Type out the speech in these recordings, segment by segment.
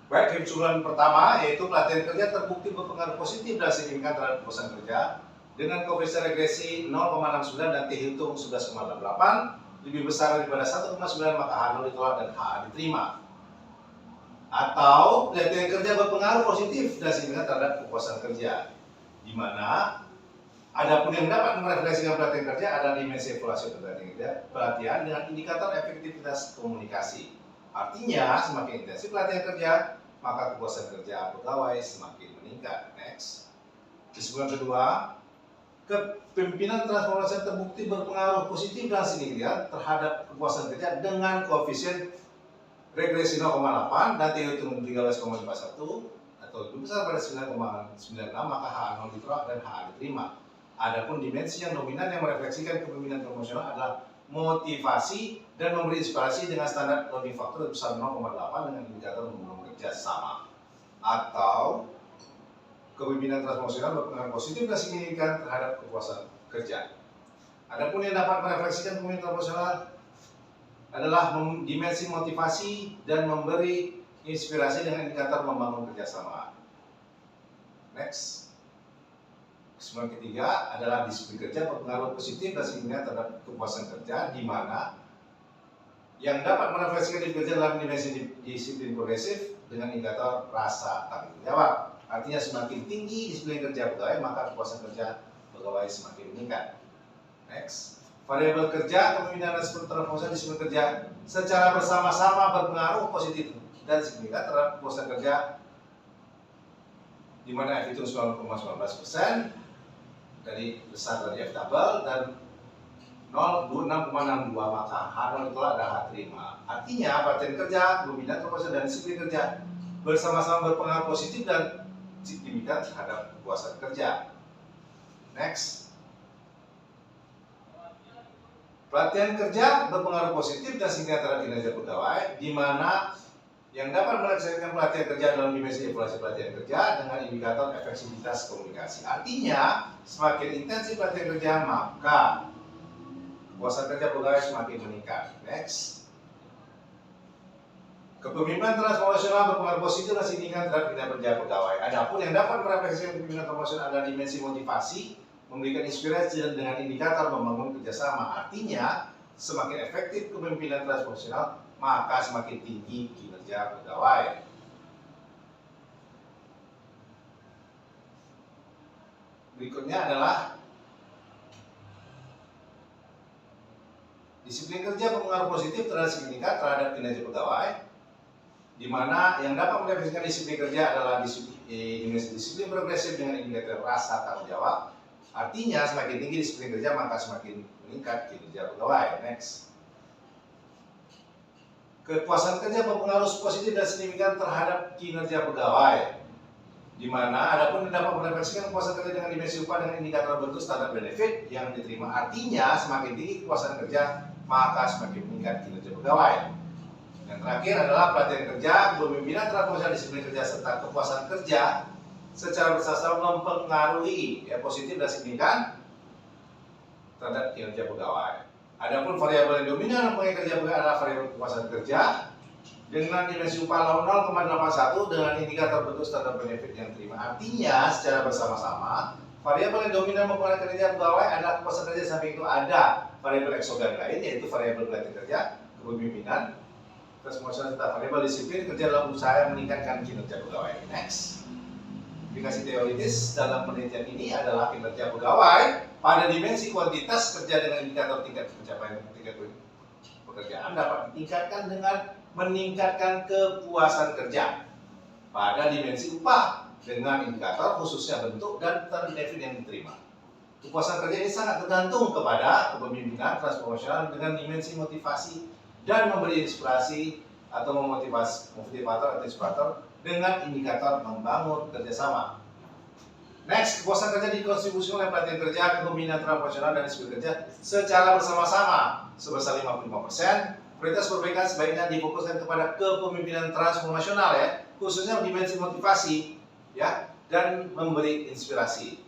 Baik, kesimpulan pertama yaitu pelatihan kerja terbukti berpengaruh positif dan signifikan terhadap kepuasan kerja dengan koefisien regresi 0,69 dan T hitung 11,88 lebih besar daripada 1,9, maka H0 ditolak dan HA diterima. Atau pelatihan kerja berpengaruh positif dan signifikan terhadap kepuasan kerja, di mana adapun yang dapat merefleksikan pelatihan kerja adalah dimensi evaluasi pelatihan dengan indikator efektivitas komunikasi. Artinya, semakin intensif pelatihan kerja, maka kepuasan kerja pegawai semakin meningkat. Next. Kesimpulan kedua, kepemimpinan transformasi terbukti berpengaruh positif dan signifikan terhadap kepuasan kerja dengan koefisien regresi 0,8 dan T hitung 13,51 atau lebih besar pada 9,96, maka H0 ditolak dan HA diterima. Adapun dimensi yang dominan yang merefleksikan kepemimpinan promosional adalah motivasi dan memberi inspirasi dengan standar loading factor besar 0,8 dengan indikator membangun kerja sama. Atau kepemimpinan transformasional berpengaruh positif dan signifikan terhadap kepuasan kerja. Adapun yang dapat merefleksikan kepemimpinan transformasional adalah dimensi motivasi dan memberi inspirasi dengan indikator membangun kerjasama. Next. Kesimpulan ketiga adalah disiplin kerja berpengaruh positif dan signifikan terhadap kepuasan kerja, di mana yang dapat merefleksikan disiplin kerja dalam dimensi disiplin progresif dengan indikator rasa tanggung jawab. Artinya semakin tinggi disiplin kerja pegawai, maka kepuasan kerja pegawai semakin meningkat. Next. Variabel kerja, kepemimpinan dan transformasi disiplin kerja secara bersama-sama berpengaruh positif dan signifikan terhadap kepuasan kerja, di mana F itu 9,19% dari besar dari F double dan 0,6,62, maka H0 ditolak dan H terima. Artinya pelatihan kerja, kepemimpinan transformasi dan disiplin kerja bersama-sama berpengaruh positif dan signifikan terhadap kepuasan kerja. Next. Pelatihan kerja berpengaruh positif dan signifikan terhadap kinerja pegawai, di mana yang dapat melaksanakan pelatihan kerja dalam dimensi evaluasi pelatihan kerja dengan indikator efektivitas komunikasi. Artinya, semakin intensif pelatihan kerja, maka kepuasan kerja pegawai semakin meningkat. Next. Kepemimpinan transformasional berpengaruh positif dan signifikan terhadap kinerja pegawai. Adapun yang dapat merefleksikan kepemimpinan transformasional adalah dimensi motivasi, memberikan inspirasi dan dengan indikator membangun kerjasama. Artinya, semakin efektif kepemimpinan transformasional, maka semakin tinggi kinerja pegawai. Berikutnya adalah disiplin kerja berpengaruh positif terhadap signifikan terhadap kinerja pegawai, di mana yang dapat merefleksikan disiplin kerja adalah disiplin progresif dengan indikator rasa tanggung jawab. Artinya semakin tinggi disiplin kerja, maka semakin meningkat kinerja pegawai. Next. Kepuasan kerja berpengaruh positif dan signifikan terhadap kinerja pegawai, di mana adapun dapat merefleksikan kepuasan kerja dengan dimensi upah dengan indikator bentuk standar benefit yang diterima. Artinya semakin tinggi kepuasan kerja, maka semakin meningkat kinerja pegawai. Yang terakhir adalah pelatihan kerja, kepemimpinan transformasi disiplin kerja serta kepuasan kerja secara bersama-sama mempengaruhi positif dan signifikan terhadap kinerja pegawai. Adapun variabel yang dominan mempengaruhi kerja pegawai adalah variabel kepuasan kerja dengan dimensi upah 0,81 dengan indikator bentuk standar benefit yang terima. Artinya secara bersama-sama variabel yang dominan mempengaruhi kerja pegawai adalah kepuasan kerja, samping itu ada variabel eksogen lain yaitu variabel pelatihan kerja, kepemimpinan, transformasi serta variabel disiplin kerja dalam usaha yang meningkatkan kinerja pegawai. Next. Aplikasi teoritis dalam penelitian ini adalah kinerja pegawai pada dimensi kuantitas kerja dengan indikator tingkat pencapaian tingkat pekerjaan dapat ditingkatkan dengan meningkatkan kepuasan kerja pada dimensi upah dengan indikator khususnya bentuk dan benefit yang diterima. Kepuasan kerja ini sangat tergantung kepada kepemimpinan transformasional dengan dimensi motivasi dan memberi inspirasi atau motivator atau inspirator dengan indikator membangun kerjasama. Next, kepuasan kerja dikontribusi oleh pelatihan kerja, kepemimpinan transformasional dan disiplin kerja secara bersama-sama sebesar 55%. Prioritas perbaikan sebaiknya difokuskan kepada kepemimpinan transformasional ya, khususnya dimensi motivasi ya, dan memberi inspirasi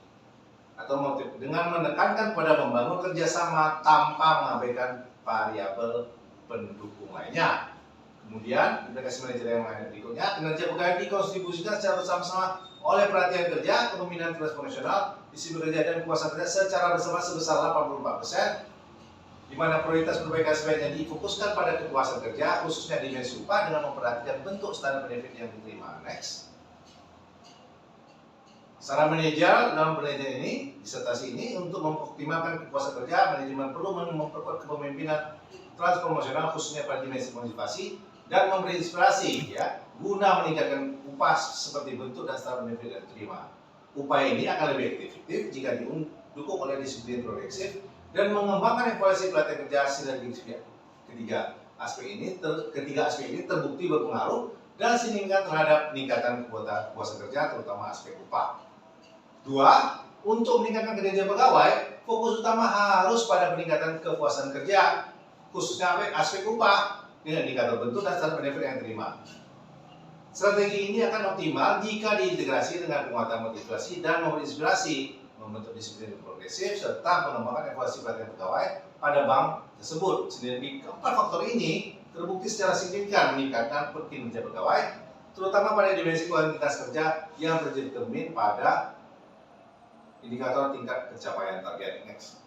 atau motif dengan menekankan pada membangun kerjasama tanpa mengabaikan variabel pendukung lainnya. Kemudian, implikasi manajer yang lain berikutnya, kinerja pegawai dikontribusikan secara bersama-sama oleh perhatian kerja, kepemimpinan transformasional, disiplin kerja dan kepuasan kerja secara bersama sebesar 84%, di mana prioritas perbaikan sebaiknya difokuskan pada kepuasan kerja, khususnya dimensi upah dengan memperhatikan bentuk standar benefit yang diterima. Next. Secara manajer dalam penelitian ini, disertasi ini untuk mengoptimalkan kepuasan kerja, manajemen perlu memperkuat kepemimpinan transformasional khususnya pada dimensi motivasi dan memberi inspirasi ya guna meningkatkan upah seperti bentuk dan standar benefit yang diterima. Upaya ini akan lebih efektif jika didukung oleh disiplin progresif dan mengembangkan evaluasi pelatihan kerja sinergis. Ketiga aspek ini terbukti berpengaruh dan signifikan terhadap peningkatan kepuasan kerja, terutama aspek upah. 2. Untuk meningkatkan kinerja pegawai, fokus utama harus pada peningkatan kepuasan kerja, khususnya aspek upah dengan indikator bentuk dan standar benefit yang diterima. Strategi ini akan optimal jika diintegrasi dengan penguatan motivasi dan memberi inspirasi, membentuk disiplin progresif, serta mengembangkan evaluasi pelatihan pegawai pada bank tersebut. Sinergi keempat faktor ini terbukti secara signifikan meningkatkan kinerja pegawai, terutama pada dimensi kualitas kerja yang terdetermin pada indikator tingkat pencapaian target. Next.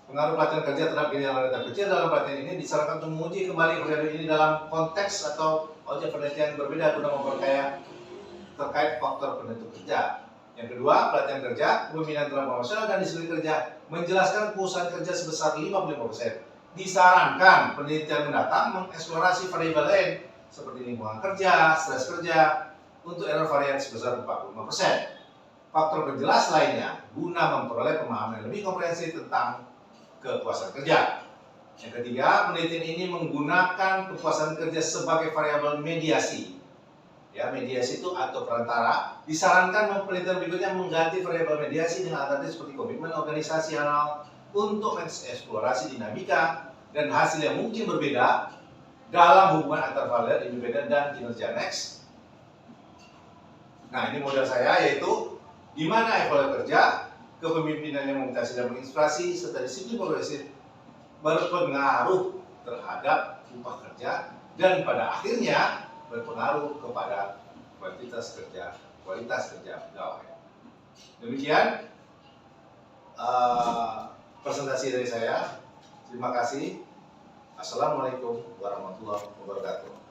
Pengaruh pelatihan kerja terhadap kinerja wanita kecil dalam pelatihan ini disarankan untuk menguji kembali variabel ini dalam konteks atau objek penelitian berbeda guna memperkaya terkait faktor penentu kerja. Yang kedua, pelatihan kerja, kepemimpinan transformasional dan disiplin kerja menjelaskan perusahaan kerja sebesar 55%. Disarankan penelitian mendatang mengeksplorasi variabel lain seperti lingkungan kerja, stres kerja untuk error varian sebesar 45%. Faktor penjelas lainnya guna memperoleh pemahaman yang lebih komprehensif tentang kepuasan kerja. Yang ketiga, penelitian ini menggunakan kepuasan kerja sebagai variabel mediasi. Ya, mediasi itu atau perantara. Disarankan penelitian berikutnya mengganti variabel mediasi dengan alternatif seperti komitmen organisasional untuk mengeksplorasi dinamika dan hasil yang mungkin berbeda dalam hubungan antar variabel independen dan kinerja. Next. Nah, ini model saya yaitu di mana evaluasi kerja, kepemimpinan yang memotivasi dan menginspirasi serta disiplin progresif berpengaruh terhadap upah kerja dan pada akhirnya berpengaruh kepada kualitas kerja pegawai. Demikian presentasi dari saya. Terima kasih. Assalamualaikum warahmatullahi wabarakatuh.